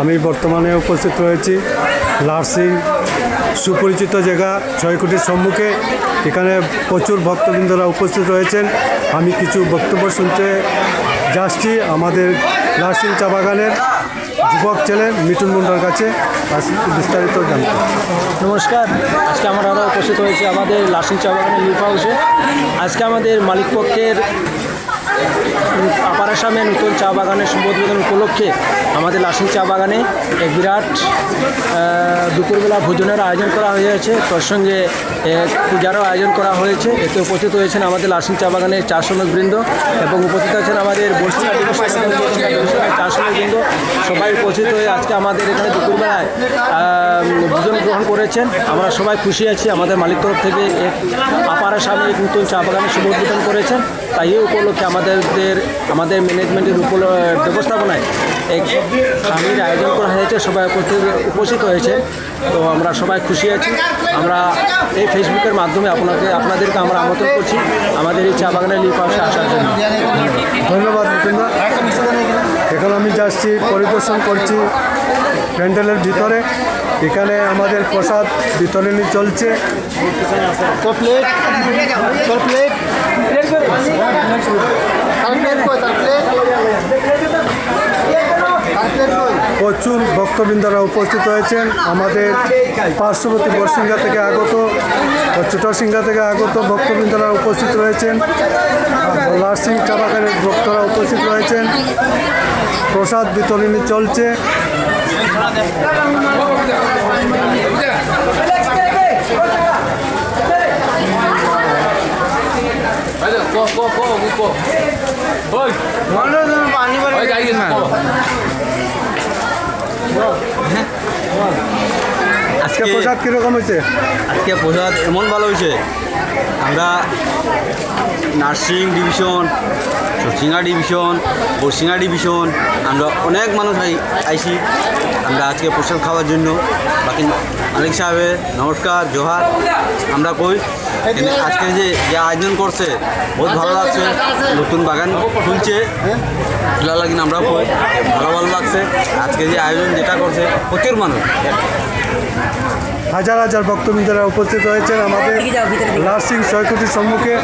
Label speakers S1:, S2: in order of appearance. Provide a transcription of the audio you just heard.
S1: আমি বর্তমানে উপস্থিত রয়েছি লার্সিং, সুপরিচিত জায়গা, 6 কোটির সম্মুখে। এখানে প্রচুর ভক্তবৃন্দরা উপস্থিত রয়েছেন। আমি কিছু বক্তব্য শুনতে যাচ্ছি আমাদের লার্সিং চা বাগানের যুবক ছেলে মিঠুন মুন্ডার কাছে বিস্তারিত জানতে।
S2: নমস্কার, আজকে আমরা উপস্থিত হয়েছি আমাদের লার্সিং চা বাগানের লিফ হাউসে। আজকে আমাদের মালিক পক্ষের আপার আসামে নতুন চা বাগানের শুভ উদ্বোধন উপলক্ষে আমাদের লার্সিং চা বাগানে এক বিরাট দুপুরবেলা ভোজনের আয়োজন করা হয়েছে। তার সঙ্গে পূজারও আয়োজন করা হয়েছে। এতে উপস্থিত হয়েছেন আমাদের লার্সিং চা বাগানের চা শ্রমিকবৃন্দ এবং উপস্থিত আছেন আমাদের বস্তিকা চা শ্রমিকবৃন্দ। সবাই উপস্থিত হয়ে আজকে আমাদের এখানে দুপুরবেলায় ভোজন গ্রহণ করেছেন। আমরা সবাই খুশি আছি। আমাদের মালিক তরফ থেকে এক আপার আসামে এক নতুন চা বাগানের শুভ উদ্বোধন করেছেন। তাই এই উপলক্ষে আমাদের ম্যানেজমেন্টের ব্যবস্থাপনায় এক স্বামীর আয়োজন করা হয়েছে। সবাই উপস্থিত হয়েছে। তো আমরা সবাই খুশি আছি। আমরা এই ফেসবুকের মাধ্যমে আপনাদেরকে আমরা আমন্ত্রণ করছি আমাদের এই চা বাগানের লিফ হাউসে আসার জন্য।
S1: ধন্যবাদ মিঠুনদা। এখন আমি যাচ্ছি, পরিদর্শন করছি প্যান্ডেলের ভিতরে। এখানে আমাদের প্রসাদ বিতরণী চলছে। প্রচুর ভক্তবৃন্দরা উপস্থিত হয়েছেন। আমাদের পার্শ্ববর্তী বরসিংহা থেকে আগত ও ছোটসিংহা থেকে আগত ভক্তবৃন্দরা উপস্থিত রয়েছেন। লার্সিং চা বাগানের ভক্তরা উপস্থিত রয়েছেন। প্রসাদ বিতরণী চলছে। আজকে প্রসাদ কীরকম হয়েছে?
S3: আজকে প্রসাদ এমন ভালো হয়েছে, আমরা নার্সিং ডিভিশন, চরচিঙ্গা ডিভিশন, বরসিঙ্গা ডিভিশন, আমরা অনেক মানুষ আইছি আমরা আজকে প্রসাদ খাওয়ার জন্য। বাকি মালিক সাহেবের নমস্কার, জোহার আমরা কই। আজকে যে আয়োজন করছে বহুত ভালো লাগছে। নতুন বাগান খুলছে, খোলা লাগিন আমরা কই, ভালো লাগছে। আজকে যে আয়োজন যেটা করছে প্রচুর মানুষ,
S1: হাজার হাজার ভক্তবৃন্দরা উপস্থিত হয়েছেন আমাদের লার্সিং 6 কোটির সম্মুখে।